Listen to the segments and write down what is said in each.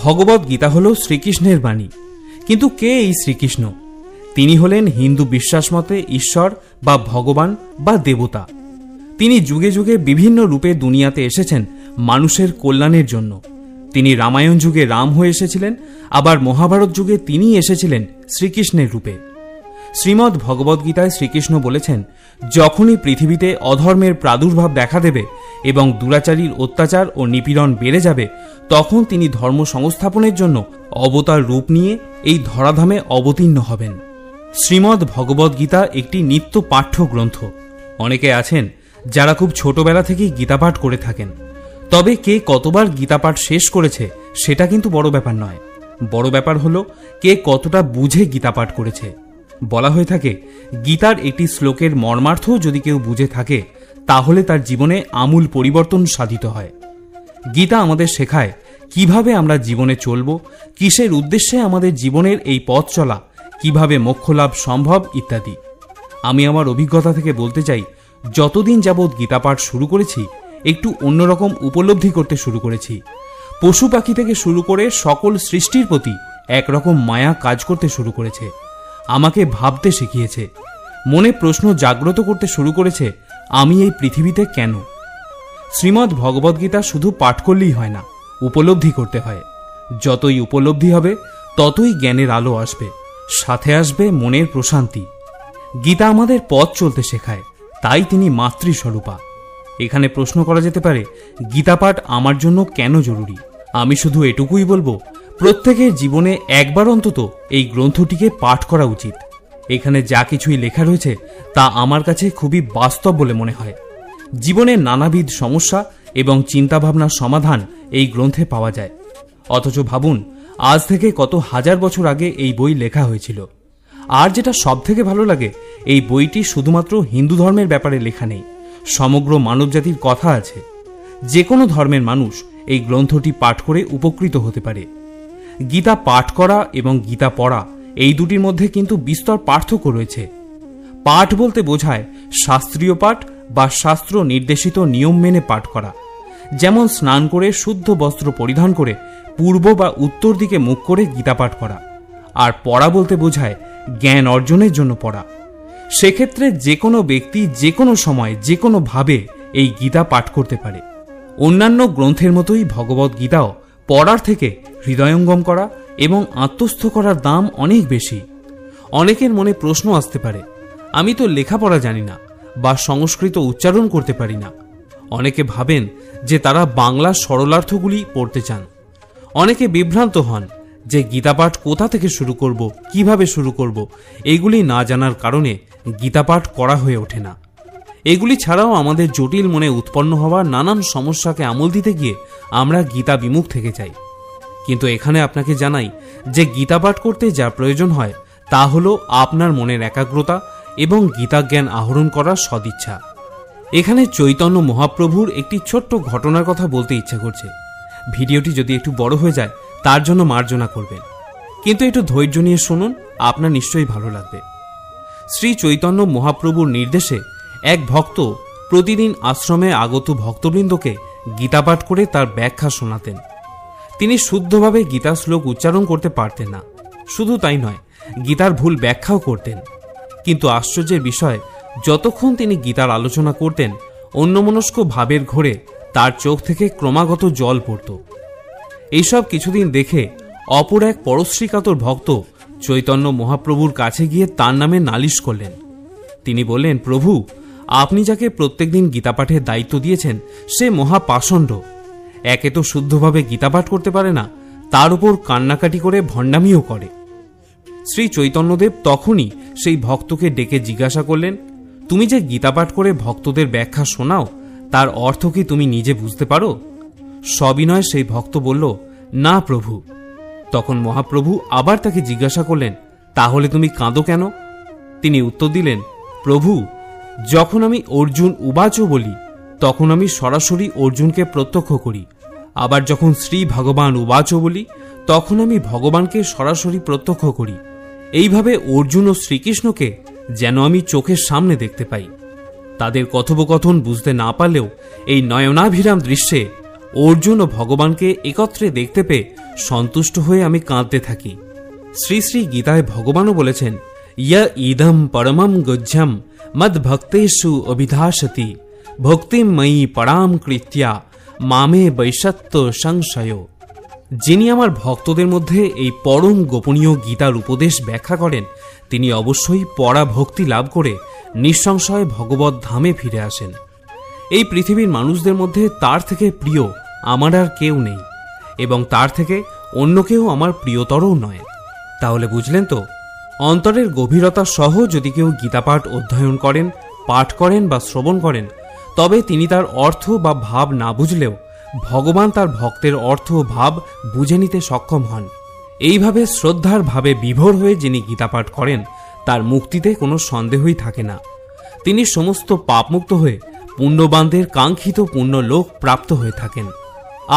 ভগবদ গীতা হল শ্রীকৃষ্ণের বাণী। কিন্তু কে এই শ্রীকৃষ্ণ? তিনি হলেন হিন্দু বিশ্বাস মতে ঈশ্বর বা ভগবান বা দেবতা। তিনি যুগে যুগে বিভিন্ন রূপে দুনিয়াতে এসেছেন মানুষের কল্যাণের জন্য। তিনি রামায়ণ যুগে রাম হয়ে এসেছিলেন, আবার মহাভারত যুগে তিনি এসেছিলেন শ্রীকৃষ্ণের রূপে। শ্রীমদ্ ভগবদ্গীতায় শ্রীকৃষ্ণ বলেছেন, যখনই পৃথিবীতে অধর্মের প্রাদুর্ভাব দেখা দেবে এবং দুরাচারীর অত্যাচার ও নিপীড়ন বেড়ে যাবে, তখন তিনি ধর্ম সংস্থাপনের জন্য অবতার রূপ নিয়ে এই ধরাধামে অবতীর্ণ হবেন। শ্রীমদ্ ভগবদ্গীতা একটি নিত্য পাঠ্য গ্রন্থ। অনেকে আছেন যারা খুব ছোটবেলা থেকেই গীতাপাঠ করে থাকেন, তবে কে কতবার গীতাপাঠ শেষ করেছে সেটা কিন্তু বড় ব্যাপার নয়। বড় ব্যাপার হলো কে কতটা বুঝে গীতাপাঠ করেছে। বলা হয়ে থাকে, গীতার একটি শ্লোকের মর্মার্থ যদি কেউ বুঝে থাকে তাহলে তার জীবনে আমূল পরিবর্তন সাধিত হয়। গীতা আমাদের শেখায় কিভাবে আমরা জীবনে চলব, কিসের উদ্দেশ্যে আমাদের জীবনের এই পথ চলা, কিভাবে মোক্ষলাভ সম্ভব ইত্যাদি। আমি আমার অভিজ্ঞতা থেকে বলতে চাই, যতদিন যাবৎ গীতাপাঠ শুরু করেছি একটু অন্যরকম উপলব্ধি করতে শুরু করেছি। পশু পাখি থেকে শুরু করে সকল সৃষ্টির প্রতি একরকম মায়া কাজ করতে শুরু করেছে। আমাকে ভাবতে শিখিয়েছে, মনে প্রশ্ন জাগ্রত করতে শুরু করেছে, আমি এই পৃথিবীতে কেন। শ্রীমদ্ ভগবদ্গীতা শুধু পাঠ করলেই হয় না, উপলব্ধি করতে হয়। যতই উপলব্ধি হবে ততই জ্ঞানের আলো আসবে, সাথে আসবে মনের প্রশান্তি। গীতা আমাদের পথ চলতে শেখায়, তাই তিনি মাতৃস্বরূপা। এখানে প্রশ্ন করা যেতে পারে, গীতাপাঠ আমার জন্য কেন জরুরি? আমি শুধু এটুকুই বলবো, প্রত্যেকের জীবনে একবার অন্তত এই গ্রন্থটিকে পাঠ করা উচিত। এখানে যা কিছুই লেখা রয়েছে তা আমার কাছে খুবই বাস্তব বলে মনে হয়। জীবনের নানাবিধ সমস্যা এবং চিন্তাভাবনার সমাধান এই গ্রন্থে পাওয়া যায়। অথচ ভাবুন, আজ থেকে কত হাজার বছর আগে এই বই লেখা হয়েছিল। আর যেটা সব থেকে ভালো লাগে, এই বইটি শুধুমাত্র হিন্দু ধর্মের ব্যাপারে লেখা নেই, সমগ্র মানবজাতির কথা আছে। যে কোনো ধর্মের মানুষ এই গ্রন্থটি পাঠ করে উপকৃত হতে পারে। গীতা পাঠ করা এবং গীতা পড়া এই দুটির মধ্যে কিন্তু বিস্তর পার্থক্য রয়েছে। পাঠ বলতে বোঝায় শাস্ত্রীয় পাঠ বা শাস্ত্র নির্দেশিত নিয়ম মেনে পাঠ করা, যেমন স্নান করে শুদ্ধ বস্ত্র পরিধান করে পূর্ব বা উত্তর দিকে মুখ করে গীতা পাঠ করা। আর পড়া বলতে বোঝায় জ্ঞান অর্জনের জন্য পড়া। সেক্ষেত্রে যে কোনো ব্যক্তি যে কোনো সময় যে কোনো ভাবে এই গীতা পাঠ করতে পারে। অন্যান্য গ্রন্থের মতোই ভগবদ গীতাও পড়ার থেকে হৃদয়ঙ্গম করা এবং আত্মস্থ করার দাম অনেক বেশি। অনেকের মনে প্রশ্ন আসতে পারে, আমি তো লেখাপড়া জানি না বা সংস্কৃত উচ্চারণ করতে পারি না। অনেকে ভাবেন যে তারা বাংলা সরলার্থগুলি পড়তে চান। অনেকে বিভ্রান্ত হন যে গীতাপাঠ কোথা থেকে শুরু করব, কিভাবে শুরু করব, এগুলি না জানার কারণে গীতাপাঠ করা হয়ে ওঠে না। এগুলি ছাড়াও আমাদের জটিল মনে উৎপন্ন হওয়া নানান সমস্যাকে আমল দিতে গিয়ে আমরা গীতা বিমুখ থেকে যাই। কিন্তু এখানে আপনাকে জানাই যে গীতাপাঠ করতে যা প্রয়োজন হয় তা হল আপনার মনের একাগ্রতা এবং গীতাজ্ঞান আহরণ করার সদিচ্ছা। এখানে চৈতন্য মহাপ্রভুর একটি ছোট্ট ঘটনার কথা বলতে ইচ্ছা করছে। ভিডিওটি যদি একটু বড় হয়ে যায় তার জন্য মার্জনা করবেন, কিন্তু একটু ধৈর্য নিয়ে শুনুন, আপনার নিশ্চয়ই ভালো লাগবে। শ্রী চৈতন্য মহাপ্রভুর নির্দেশে এক ভক্ত প্রতিদিন আশ্রমে আগত ভক্তবৃন্দকে গীতাপাঠ করে তার ব্যাখ্যা শোনাতেন। তিনি শুদ্ধভাবে গীতা শ্লোক উচ্চারণ করতে পারতেন না, শুধু তাই নয়, গীতার ভুল ব্যাখ্যাও করতেন। কিন্তু আশ্চর্যের বিষয়, যতক্ষণ তিনি গীতার আলোচনা করতেন অন্যমনস্ক ভাবের ঘোরে তার চোখ থেকে ক্রমাগত জল পড়ত। এইসব কিছুদিন দেখে অপর এক পরশ্রীকাতর ভক্ত চৈতন্য মহাপ্রভুর কাছে গিয়ে তার নামে নালিশ করলেন। তিনি বললেন, প্রভু, আপনি যাকে প্রত্যেকদিন গীতাপাঠের দায়িত্ব দিয়েছেন সে মহাপাষণ্ড। একে তো শুদ্ধভাবে গীতাপাঠ করতে পারে না, তার উপর কান্নাকাটি করে ভণ্ডামিও করে। শ্রী চৈতন্যদেব তখনই সেই ভক্তকে ডেকে জিজ্ঞাসা করলেন, তুমি যে গীতাপাঠ করে ভক্তদের ব্যাখ্যা শোনাও তার অর্থ কি তুমি নিজে বুঝতে পারো? সবিনয় সেই ভক্ত বলল, না প্রভু। তখন মহাপ্রভু আবার তাকে জিজ্ঞাসা করলেন, তাহলে তুমি কাঁদো কেন? তিনি উত্তর দিলেন, প্রভু, যখন আমি অর্জুন উবাচ বলি তখন আমি সরাসরি অর্জুনকে প্রত্যক্ষ করি, আবার যখন শ্রী ভগবান উবাচ বলি তখন আমি ভগবানকে সরাসরি প্রত্যক্ষ করি। এইভাবে অর্জুন ও শ্রীকৃষ্ণকে যেন আমি চোখের সামনে দেখতে পাই। তাদের কথোপকথন বুঝতে না পারলেও এই নয়নাভিরাম দৃশ্যে অর্জুন ও ভগবানকে একত্রে দেখতে পেয়ে সন্তুষ্ট হয়ে আমি কাঁদতে থাকি। শ্রী শ্রী গীতায় ভগবানও বলেছেন, ইয় ইদম পরমম গুহ্যম মদ ভক্তেষু অভিধাসতি ভক্তিম ময়ি পরাম কৃত্যা মামে বৈশত্য সংশয়। যিনি আমার ভক্তদের মধ্যে এই পরম গোপনীয় গীতার উপদেশ ব্যাখ্যা করেন, তিনি অবশ্যই পরাভক্তি লাভ করে নিঃসংশয়ে ভগবত ধামে ফিরে আসেন। এই পৃথিবীর মানুষদের মধ্যে তার থেকে প্রিয় আমার আর কেউ নেই, এবং তার থেকে অন্য কেউ আমার প্রিয়তরও নয়। তাহলে বুঝলেন তো, অন্তরের গভীরতা সহ যদি কেউ গীতাপাঠ অধ্যয়ন করেন, পাঠ করেন বা শ্রবণ করেন, তবে তিনি তার অর্থ বা ভাব না বুঝলেও ভগবান তার ভক্তের অর্থ ও ভাব বুঝে নিতে সক্ষম হন। এইভাবে শ্রদ্ধার ভাবে বিভোর হয়ে যিনি গীতাপাঠ করেন, তার মুক্তিতে কোনো সন্দেহই থাকে না। তিনি সমস্ত পাপমুক্ত হয়ে পুণ্যবানদের কাঙ্ক্ষিত পুণ্যলোক প্রাপ্ত হয়ে থাকেন।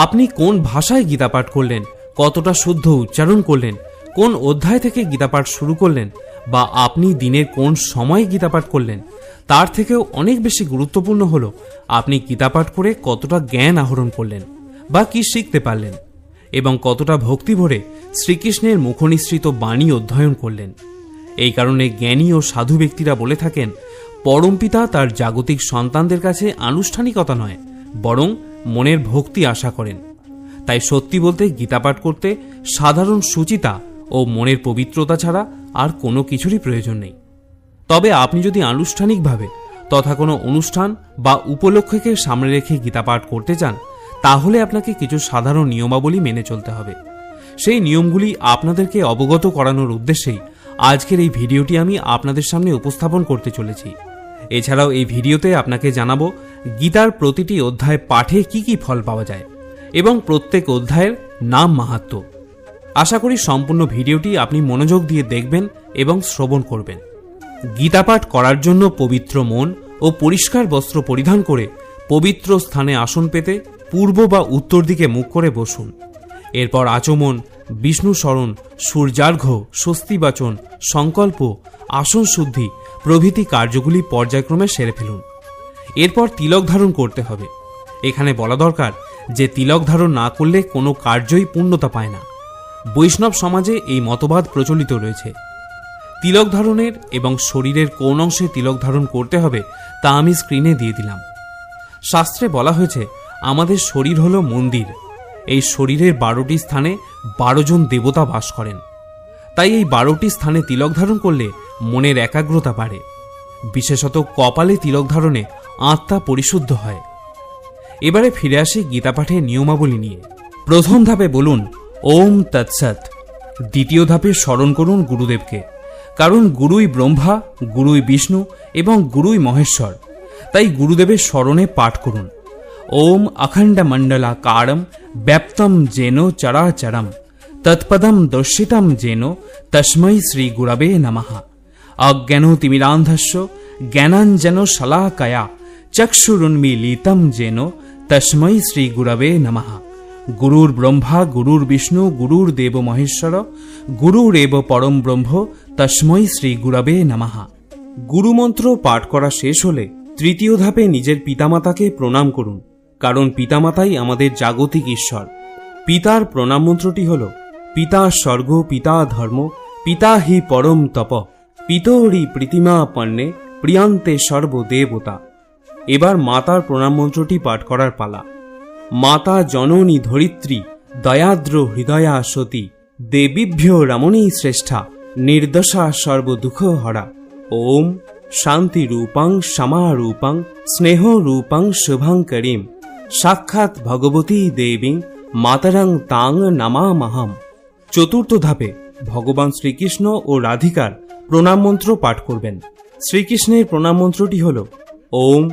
আপনি কোন ভাষায় গীতাপাঠ করলেন, কতটা শুদ্ধ উচ্চারণ করলেন, কোন অধ্যায় থেকে গীতাপাঠ শুরু করলেন, বা আপনি দিনের কোন সময়ে গীতাপাঠ করলেন, তার থেকেও অনেক বেশি গুরুত্বপূর্ণ হলো আপনি গীতাপাঠ করে কতটা জ্ঞান আহরণ করলেন বা কি শিখতে পারলেন, এবং কতটা ভক্তি ভরে শ্রীকৃষ্ণের মুখনিসৃত বাণী অধ্যয়ন করলেন। এই কারণে জ্ঞানী ও সাধু ব্যক্তিরা বলে থাকেন, পরমপিতা তার জাগতিক সন্তানদের কাছে আনুষ্ঠানিকতা নয়, বরং মনের ভক্তি আশা করেন। তাই সত্যি বলতে গীতাপাঠ করতে সাধারণ সুচিতা ও মনের পবিত্রতা ছাড়া আর কোনো কিছুরই প্রয়োজন নেই। তবে আপনি যদি আনুষ্ঠানিকভাবে তথা কোনো অনুষ্ঠান বা উপলক্ষকে সামনে রেখে গীতাপাঠ করতে চান, তাহলে আপনাকে কিছু সাধারণ নিয়মাবলী মেনে চলতে হবে। সেই নিয়মগুলি আপনাদেরকে অবগত করানোর উদ্দেশ্যেই আজকের এই ভিডিওটি আমি আপনাদের সামনে উপস্থাপন করতে চলেছি। এছাড়াও এই ভিডিওতে আপনাকে জানাবো গীতার প্রতিটি অধ্যায় পাঠে কি কি ফল পাওয়া যায় এবং প্রত্যেক অধ্যায়ের নাম মাহাত্ম্য। আশা করি সম্পূর্ণ ভিডিওটি আপনি মনোযোগ দিয়ে দেখবেন এবং শ্রবণ করবেন। গীতাপাঠ করার জন্য পবিত্র মন ও পরিষ্কার বস্ত্র পরিধান করে পবিত্র স্থানে আসন পেতে পূর্ব বা উত্তর দিকে মুখ করে বসুন। এরপর আচমন, বিষ্ণু স্মরণ, সূর্যার্ঘ্য, স্বস্তিবাচন, সংকল্প, আসন শুদ্ধি প্রভৃতি কার্যগুলি পর্যায়ক্রমে সেরে ফেলুন। এরপর তিলক ধারণ করতে হবে। এখানে বলা দরকার যে তিলক ধারণ না করলে কোনো কার্যই পূর্ণতা পায় না। বৈষ্ণব সমাজে এই মতবাদ প্রচলিত রয়েছে। তিলক ধারণের এবং শরীরের কোন অংশে তিলক ধারণ করতে হবে তা আমি স্ক্রিনে দিয়ে দিলাম। শাস্ত্রে বলা হয়েছে আমাদের শরীর হলো মন্দির। এই শরীরের 12টি স্থানে 12 জন দেবতা বাস করেন। তাই এই 12টি স্থানে তিলক ধারণ করলে মনের একাগ্রতা বাড়ে। বিশেষত কপালে তিলক ধারণে আত্মা পরিশুদ্ধ হয়। এবারে ফিরে আসি গীতাপাঠের নিয়মাবলী নিয়ে। প্রথম ধাপে বলুন ওম তৎসৎ। দ্বিতীয় ধাপে স্মরণ করুন গুরুদেবকে, কারণ গুরুই ব্রহ্মা, গুরুই বিষ্ণু এবং গুরুই মহেশ্বর। তাই গুরুদেবের স্মরণে পাঠ করুন ওম অখণ্ড মণ্ডলাকারম ব্যাপ্তম যেন চরাচরম তৎপদম দর্শিতম যেন তস্मै শ্রী গুরবে নমঃ। অজ্ঞানতিমিরান্ধস্য জ্ঞানাঞ্জন শলাকয়া চক্ষুরুন্মীলিতম যেন তস্मै শ্রী গুরবে নমঃ। গুরুর ব্রহ্মা গুরুর বিষ্ণু গুরুর দেব মহেশ্বর গুরুরেব পরম ব্রহ্ম তস্मै শ্রী গুরবে নমঃ। গুরুমন্ত্র পাঠ করা শেষ হলে তৃতীয় ধাপে নিজের পিতামাতাকে প্রণাম করুন, কারণ পিতামাতাই আমাদের জাগতিক ঈশ্বর। পিতার প্রণাম মন্ত্রটি হল পিতা স্বর্গ পিতা ধর্ম পিতা হি পরম তপ পিতরি প্রীতিমা পণ্যে প্রিয়ান্তে সর্বদেবতা। এবার মাতার প্রণাম মন্ত্রটি পাঠ করার পালা। মাতা জননী ধরিত্রী দয়াদ্র হৃদয়া সতী দেবীভ্য রমণী শ্রেষ্ঠা নির্দশা সর্বদুঃখ হরা। ওম শান্তি রূপাং সমারূপাং স্নেহ রূপাং শুভঙ্করীম সাক্ষাৎ ভগবতী দেবী মাতরং তাং নমামহম। চতুর্থ ধাপে ভগবান শ্রীকৃষ্ণ ও রাধিকার প্রণাম মন্ত্র পাঠ করবেন। শ্রীকৃষ্ণের প্রণাম মন্ত্রটি হল ওম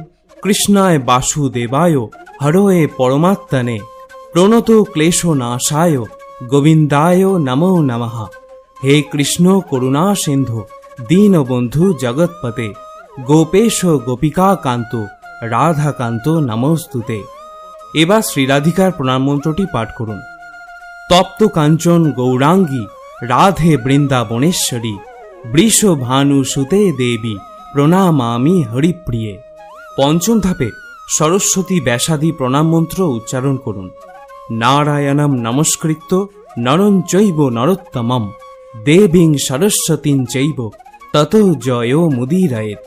কৃষ্ণায় বাসুদেবায় হরয়ে পরমাত্মনে প্রণত ক্লেশ নাশায় গোবিন্দায় নমো নমঃ। হে কৃষ্ণ করুণা সিন্ধু দীনবন্ধু জগৎপতে গোপেশ গোপিকা কান্ত রাধাকান্ত নমস্তুতে। এবার শ্রীরাধিকার প্রণাম মন্ত্রটি পাঠ করুন। তপ্ত কাঞ্চন গৌরাঙ্গী রাধে বৃন্দাবনেশ্বরী বৃষভানু সুতে দেবী প্রণামামি হরিপ্রিয়ে। পঞ্চম ধাপে সরস্বতী ব্যাসাদি প্রণাম মন্ত্র উচ্চারণ করুন। নারায়ণম নমস্কৃত্য নরং চৈব নরোত্তমম দেবীং সরস্বতীং চৈব ততো জয় মুদীরয়েৎ।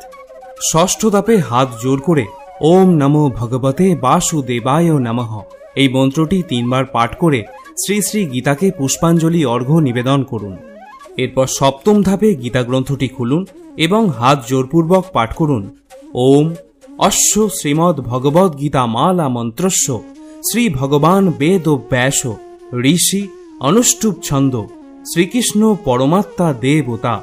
ষষ্ঠ ধাপে হাত জোর করে ওম নমো ভগবতে বাসুদেবায় নমঃ এই মন্ত্রটি 3 বার পাঠ করে শ্রী শ্রী গীতাকে পুষ্পাঞ্জলি অর্ঘ্য নিবেদন করুন। এরপর সপ্তম ধাপে গীতা গ্রন্থটি খুলুন এবং হাত জোরপূর্বক পাঠ করুন ওম অশ্ব শ্রীমদ্ ভগবদ গীতা মালা মন্ত্রস্য শ্রী ভগবান বেদ ব্যাস ঋষি অনুষ্টুপ ছন্দ শ্রীকৃষ্ণ পরমাত্মা দেবতা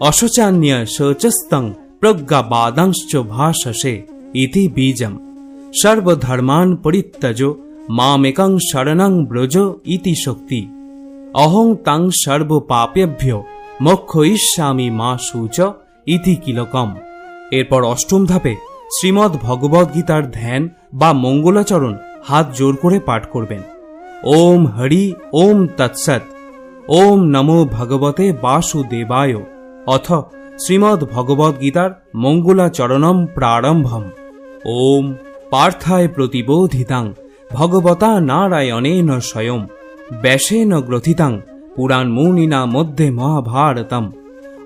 অশোচান্য শোচস্তং প্রজ্ঞাবাদাংশ্চ ভাষসে ইতি বীজম সর্বধর্মান পরিত্যজ মামেকং শরণং ব্রজ ইতি শক্তি অহং তাং সর্ব পাপেভ্যো মোক্ষয়িষ্যামি মা শুচ ইতি কিলকম। এরপর অষ্টম ধাপে শ্রীমদ্ ভগবদ গীতার ধ্যান বা মঙ্গলাচরণ হাত জোর করে পাঠ করবেন। ওম হরি ওম তৎসৎ ওম নমো ভগবতে বাসুদেবায় অথ শ্রীমদ্ ভগবদ গীতার মঙ্গলাচরণম প্রারম্ভম। ওম পার্থায় প্রতিবোধিতাং ভগবতা নারায়ণেন স্বয়ং ব্যাসেন গ্রথিতাং পুরাণ মুনিনা মধ্যে মহাভারতম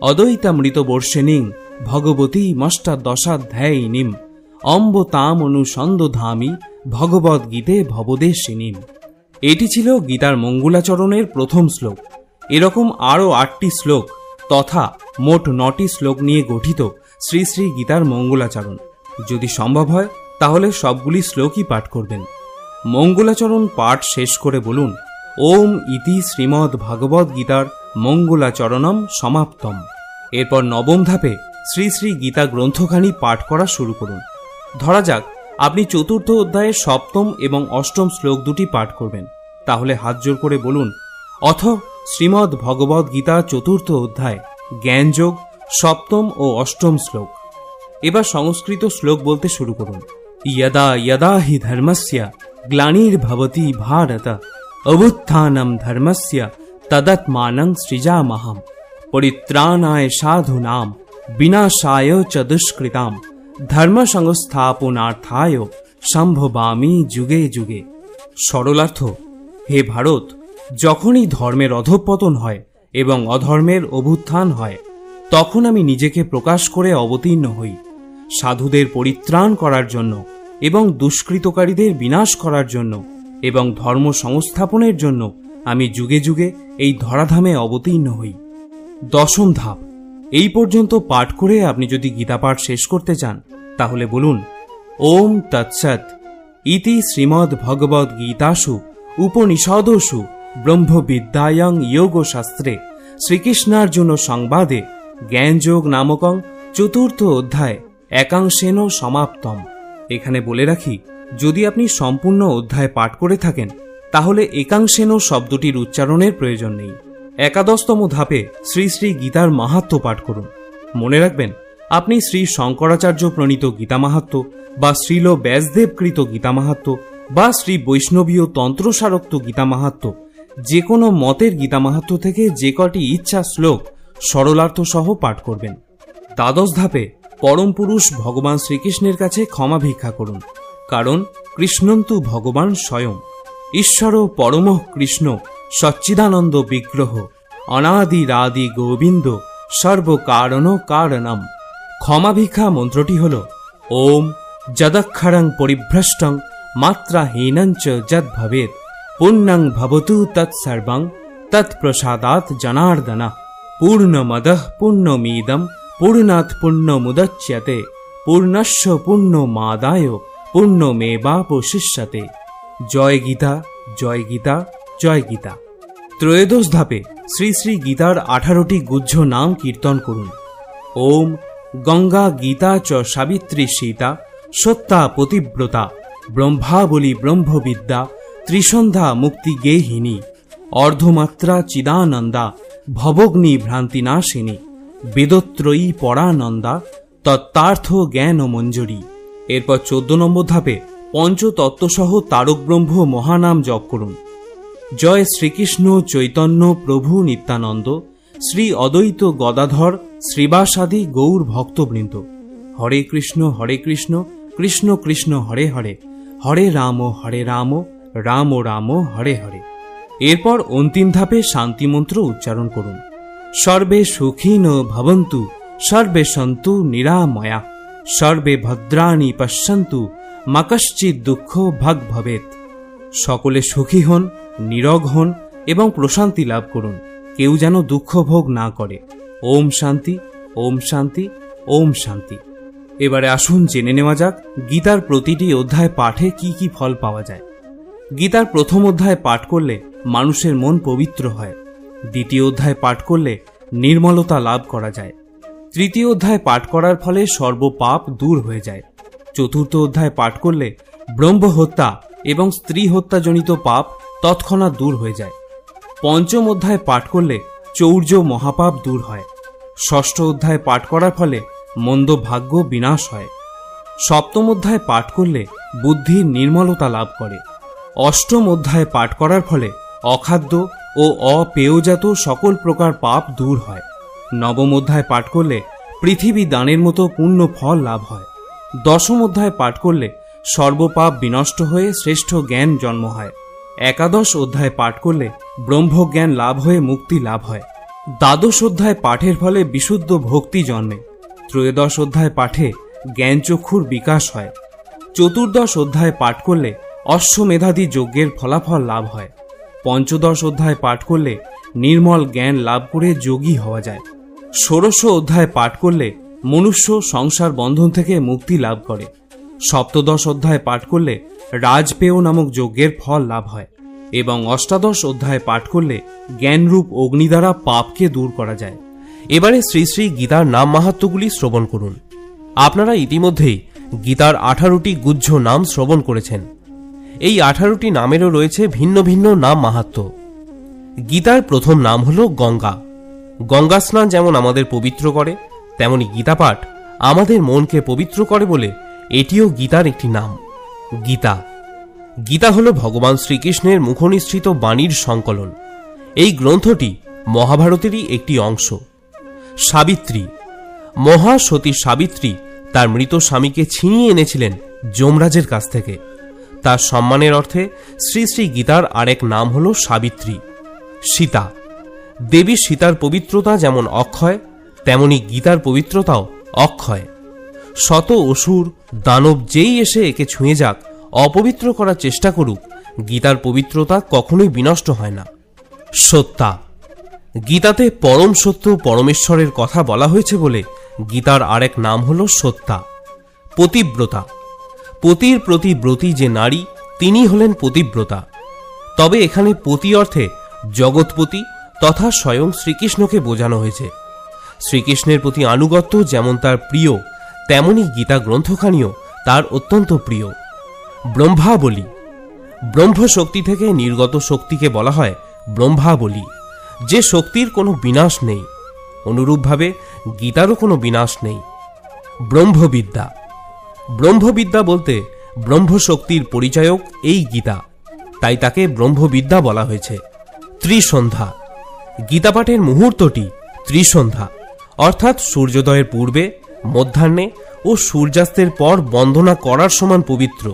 অদ্বৈতামৃতবর্ষিণীং ভগবতী মষ্টাদশাধ্যায়িনীম অম্ব তাম অনুসন্দধামি ভগবদ্গীতে ভবদেশিনীম। এটি ছিল গীতার মঙ্গলাচরণের প্রথম শ্লোক। এরকম আরও 8টি শ্লোক তথা মোট 9টি শ্লোক নিয়ে গঠিত শ্রী শ্রী গীতার মঙ্গলাচরণ। যদি সম্ভব হয় তাহলে সবগুলি শ্লোকই পাঠ করবেন। মঙ্গলাচরণ পাঠ শেষ করে বলুন ওম ইতি শ্রীমদ্ ভগবদ গীতার মঙ্গলাচরণম সমাপ্তম। এরপর নবম ধাপে শ্রী শ্রী গীতা গ্রন্থখানি পাঠ করা শুরু করুন। ধরা যাক আপনি চতুর্থ অধ্যায়ের সপ্তম এবং অষ্টম শ্লোক দুটি পাঠ করবেন, তাহলে হাত জোর করে বলুন অথ শ্রীমদ্ ভগবদ গীতা চতুর্থ অধ্যায় জ্ঞানযোগ সপ্তম ও অষ্টম শ্লোক। এবার সংস্কৃত শ্লোক বলতে শুরু করুন। यदा यदा हि धर्मस्य ग्लानिर्भवति भारत अभुत्थानं धर्मस्य तदात्मानं सृजामहं परित्राणाय साधूनां विनाशाय च दुष्कृतां धर्म संस्थापनार्थाय সম্ভবামি যুগে যুগে। সরলার্থ, হে ভারত, যখনই ধর্মের অধঃপতন হয় এবং অধর্মের অভ্যুত্থান হয় তখন আমি নিজেকে প্রকাশ করে অবতীর্ণ হই সাধুদের পরিত্রাণ করার জন্য এবং দুষ্কৃতকারীদের বিনাশ করার জন্য এবং ধর্ম সংস্থাপনের জন্য আমি যুগে যুগে এই ধরাধামে অবতীর্ণ হই। দশম ধাপ। এই পর্যন্ত পাঠ করে আপনি যদি গীতা পাঠ শেষ করতে চান তাহলে বলুন ওম তৎসৎ ইতি শ্রীমদ্ ভগবদ গীতাসু উপনিষদসু ব্রহ্মবিদ্যায়াং যোগশাস্ত্রে শ্রীকৃষ্ণার্জুন সংবাদে জ্ঞানযোগ নামকং চতুর্থ অধ্যায় একাংশেন সমাপ্তম। এখানে বলে রাখি, যদি আপনি সম্পূর্ণ অধ্যায় পাঠ করে থাকেন তাহলে একাংশেন শব্দটির উচ্চারণের প্রয়োজন নেই। একাদশতম ধাপে শ্রী শ্রী গীতার মাহাত্ম্য পাঠ করুন। মনে রাখবেন, আপনি শ্রী শঙ্করাচার্য প্রণীত গীতা মাহাত্ম্য বা শ্রীল ব্যাসদেবকৃত গীতা মাহাত্ম্য বা শ্রী বৈষ্ণবীয় তন্ত্রসারোক্ত গীতা মাহাত্ম্য যে কোনো মতের গীতা মাহাত্ম্য থেকে যে কটি ইচ্ছা শ্লোক সরলার্থ সহ পাঠ করবেন। দ্বাদশ ধাপে পরম পুরুষ ভগবান শ্রীকৃষ্ণের কাছে ক্ষমা ভিক্ষা করুন, কারণ কৃষ্ণন্তু ভগবান স্বয়ং ঈশ্বর পরমঃ কৃষ্ণ সচ্চিদানন্দ বিগ্রহ অনাদিরাদি গোবিন্দ সর্বকারণ কারণম। ক্ষমা ভিক্ষা মন্ত্রটি হল ওম যদক্ষরং পরিভ্রষ্টং মাত্রাহীনঞ্চ যদ ভবেৎ পুণ্যং ভবতু তৎসর্বং তৎপ্রসাদাৎ জনার্দন পূর্ণমদঃ পূর্ণমিদং পূর্ণাৎ পূর্ণমুদচ্যতে পূর্ণস্য পূর্ণমাদায় পূর্ণমেবাবশিষ্যতে। জয় গীতা, জয় গীতা, জয় গীতা। ত্রয়োদশ ধাপে শ্রী শ্রী গীতার 18টি গুহ্য নাম কীর্তন করুন। ওম গঙ্গা গীতা চ সাবিত্রী সীতা সত্যা পতিব্রতা ব্রহ্মাবলী ব্রহ্মবিদ্যা ত্রিসন্ধ্যা মুক্তি গেহিনী অর্ধমাত্রা চিদানন্দা ভবগ্নি ভ্রান্তিনাশিনী বেদত্রয়ী পরানন্দা তত্ত্বার্থ জ্ঞান মঞ্জুরি। এরপর 14 নম্বর ধাপে পঞ্চতত্ত্বসহ তারক ব্রহ্ম মহানাম জপ করুন। জয় শ্রীকৃষ্ণ চৈতন্য প্রভু নিত্যানন্দ শ্রী অদ্বৈত গদাধর শ্রীবাসাদি গৌর ভক্তবৃন্দ। হরে কৃষ্ণ কৃষ্ণ কৃষ্ণ হরে হরে, হরে রাম রাম রাম হরে হরে। এরপর অন্তিম ধাপে শান্তি মন্ত্র উচ্চারণ করুন। সর্বে সুখীন ভবন্তু, সর্বে সন্তু নিরাময়া, সর্বে ভদ্রাণি পশ্যন্তু, মা কশ্চিৎ দুঃখ ভাগ ভবেত। সকলে সুখী হন, নীরোগ হন এবং প্রশান্তি লাভ করুন। কেউ যেন দুঃখ ভোগ না করে। ওম শান্তি, ওম শান্তি, ওম শান্তি। এবারে আসুন জেনে নেওয়া যাক গীতার প্রতিটি অধ্যায় পাঠে কি কি ফল পাওয়া যায়। গীতার প্রথম অধ্যায় পাঠ করলে মানুষের মন পবিত্র হয়। দ্বিতীয় অধ্যায় পাঠ করলে নির্মলতা লাভ করা যায়। তৃতীয় অধ্যায় পাঠ করার ফলে সর্বপাপ দূর হয়ে যায়। চতুর্থ অধ্যায় পাঠ করলে ব্রহ্ম হত্যা এবং স্ত্রী হত্যাজনিত পাপ তৎক্ষণাৎ দূর হয়ে যায়। পঞ্চম অধ্যায় পাঠ করলে চৌর্য মহাপাপ দূর হয়। ষষ্ঠ অধ্যায় পাঠ করার ফলে মন্দ ভাগ্য বিনাশ হয়। সপ্তম অধ্যায় পাঠ করলে বুদ্ধির নির্মলতা লাভ করে। অষ্টম অধ্যায় পাঠ করার ফলে অখাদ্য ও অপেয়জাত সকল প্রকার পাপ দূর হয়। নবম অধ্যায় পাঠ করলে পৃথিবী দানের মতো পূর্ণ ফল লাভ হয়। দশম অধ্যায় পাঠ করলে সর্বপাপ বিনষ্ট হয়ে শ্রেষ্ঠ জ্ঞান জন্ম হয়। একাদশ অধ্যায় পাঠ করলে ব্রহ্মজ্ঞান লাভ হয়ে মুক্তি লাভ হয়। দ্বাদশ অধ্যায় পাঠের ফলে বিশুদ্ধ ভক্তি জন্মে। ত্রয়োদশ অধ্যায় পাঠে জ্ঞানচক্ষুর বিকাশ হয়। চতুর্দশ অধ্যায় পাঠ করলে অশ্বমেধাদি যজ্ঞের ফলাফল লাভ হয়। পঞ্চদশ অধ্যায় পাঠ করলে নির্মল জ্ঞান লাভ করে যোগী হওয়া যায়। ষোড়শ অধ্যায় পাঠ করলে মনুষ্য সংসার বন্ধন থেকে মুক্তি লাভ করে। সপ্তদশ অধ্যায় পাঠ করলে রাজপেয় নামক যজ্ঞের ফল লাভ হয় এবং অষ্টাদশ অধ্যায় পাঠ করলে জ্ঞানরূপ অগ্নি দ্বারা পাপকে দূর করা যায়। এবারে শ্রী শ্রী গীতার নাম মাহাত্ম্যগুলি শ্রবণ করুন। আপনারা ইতিমধ্যেই গীতার 18টি গুহ্য নাম শ্রবণ করেছেন। এই 18টি নামেরও রয়েছে ভিন্ন ভিন্ন নাম মাহাত্ম্য। গীতার প্রথম নাম হল গঙ্গা। গঙ্গা স্নান যেমন আমাদের পবিত্র করে, তেমনি গীতা পাঠ আমাদের মনকে পবিত্র করে বলে এটিও গীতার একটি নাম। গীতা গীতা হল ভগবান শ্রীকৃষ্ণের মুখনিসৃত বাণীর সংকলন। এই গ্রন্থটি মহাভারতেরই একটি অংশ। সাবিত্রী মহাসতী সাবিত্রী তার মৃত স্বামীকে ছিনিয়ে এনেছিলেন যমরাজের কাছ থেকে। তার সম্মানের অর্থে শ্রী শ্রী গীতার আরেক নাম হল সাবিত্রী। সীতা দেবী সীতার পবিত্রতা যেমন অক্ষয়, তেমনি গীতার পবিত্রতাও অক্ষয়। শত অসুর দানব যেই এসে একে ছুঁয়ে যাক, অপবিত্র করার চেষ্টা করুক, গীতার পবিত্রতা কখনোই বিনষ্ট হয় না। সত্যা গীতাতে পরম সত্য পরমেশ্বরের কথা বলা হয়েছে বলে গীতার আরেক নাম হল সত্যা। পতিব্রতা পতির প্রতি ব্রতী যে নারী, তিনি হলেন পতিব্রতা। তবে এখানে পতি অর্থে জগৎপতি তথা স্বয়ং শ্রীকৃষ্ণকে বোঝানো হয়েছে। শ্রীকৃষ্ণের প্রতি আনুগত্য যেমন তার প্রিয়, তেমনি গীতা গ্রন্থখানিও তার অত্যন্ত প্রিয়। ব্রহ্মাবলী ব্রহ্মশক্তি থেকে নির্গত শক্তিকে বলা হয় ব্রহ্মাবলী, যে শক্তির কোনো বিনাশ নেই। অনুরূপভাবে গীতারও কোনো বিনাশ নেই। ব্রহ্মবিদ্যা ব্রহ্মবিদ্যা বলতে ব্রহ্মশক্তির পরিচায়ক এই গীতা, তাই তাকে ব্রহ্মবিদ্যা বলা হয়েছে। ত্রিসন্ধ্যা গীতাপাঠের মুহূর্তটি ত্রিসন্ধ্যা, অর্থাৎ সূর্যোদয়ের পূর্বে, মধ্যাহ্নে ও সূর্যাস্তের পর বন্দনা করার সমান পবিত্র।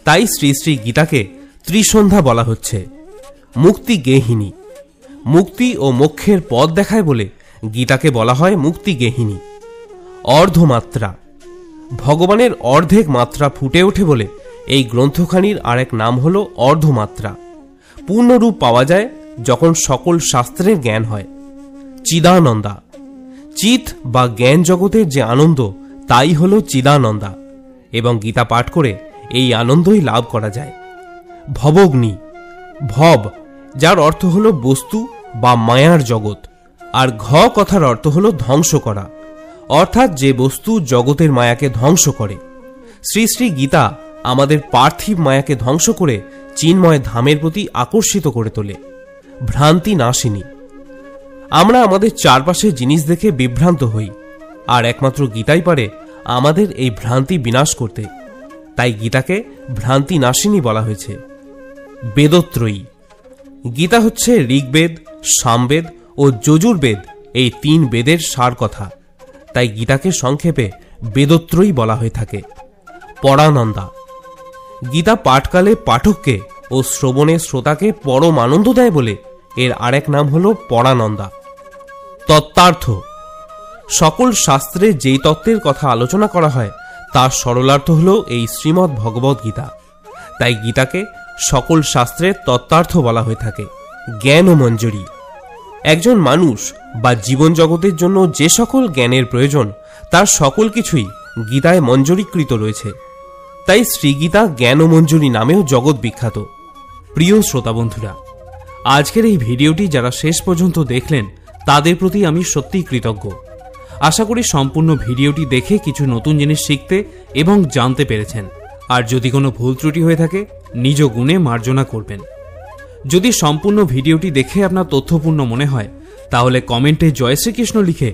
তাই শ্রী শ্রী গীতাকে ত্রিসন্ধ্যা বলা হচ্ছে। মুক্তি গেহিনী মুক্তি ও মোক্ষের পথ দেখায় বলে গীতাকে বলা হয় মুক্তি গেহিনী। অর্ধমাত্রা ভগবানের অর্ধেক মাত্রা ফুটে ওঠে বলে এই গ্রন্থখানির আরেক নাম হল অর্ধমাত্রা। পূর্ণরূপ পাওয়া যায় যখন সকল শাস্ত্রের জ্ঞান হয়। চিদানন্দা চিৎ বা জ্ঞান জগতের যে আনন্দ, তাই হল চিদানন্দা, এবং গীতা পাঠ করে এই আনন্দই লাভ করা যায়। ভবগ্নি ভব যার অর্থ হল বস্তু বা মায়ার জগৎ, আর ঘ কথার অর্থ হল ধ্বংস করা, অর্থাৎ যে বস্তু জগতের মায়াকে ধ্বংস করে। শ্রী শ্রী গীতা আমাদের পার্থিব মায়াকে ধ্বংস করে চিন্ময় ধামের প্রতি আকর্ষিত করে তোলে। ভ্রান্তি নাশিনী আমরা আমাদের চারপাশের জিনিস দেখে বিভ্রান্ত হই, আর একমাত্র গীতাই পারে আমাদের এই ভ্রান্তি বিনাশ করতে। তাই গীতাকে ভ্রান্তি নাশিনী বলা হয়েছে। বেদত্রয়ী গীতা হচ্ছে ঋগ্বেদ, সামবেদ ও যজুর্বেদ, এই 3 বেদের সার কথা। তাই গীতাকে সংক্ষেপে বেদত্রয়ী বলা হয়ে থাকে। পরানন্দা। গীতা পাঠকালে পাঠককে ও শ্রবণে শ্রোতাকে পরম আনন্দ দেয় বলে এর আরেক নাম হল পরানন্দা। তত্ত্বার্থ: সকল শাস্ত্রে যেই তত্ত্বের কথা আলোচনা করা হয় তার সরলার্থ হল এই শ্রীমদ্ ভগবদ্ গীতা। তাই গীতাকে সকল শাস্ত্রের তত্ত্বার্থ বলা হয়ে থাকে। জ্ঞান ও মঞ্জরি: একজন মানুষ বা জীবন জগতের জন্য যে সকল জ্ঞানের প্রয়োজন তার সকল কিছুই গীতায় মঞ্জুরীকৃত রয়েছে। তাই শ্রীগীতা জ্ঞান ও মঞ্জুরি নামেও জগৎ বিখ্যাত। প্রিয় শ্রোতা বন্ধুরা, আজকের এই ভিডিওটি যারা শেষ পর্যন্ত দেখলেন তাদের প্রতি আমি সত্যিই কৃতজ্ঞ। আশা করি সম্পূর্ণ ভিডিওটি দেখে কিছু নতুন জিনিস শিখতে এবং জানতে পেরেছেন। আর যদি কোনো ভুল ত্রুটি হয়ে থাকে নিজ গুণে মার্জনা করবেন। যদি সম্পূর্ণ ভিডিওটি দেখে আপনার তথ্যপূর্ণ মনে হয় তাহলে কমেন্টে জয় শ্রীকৃষ্ণ লিখে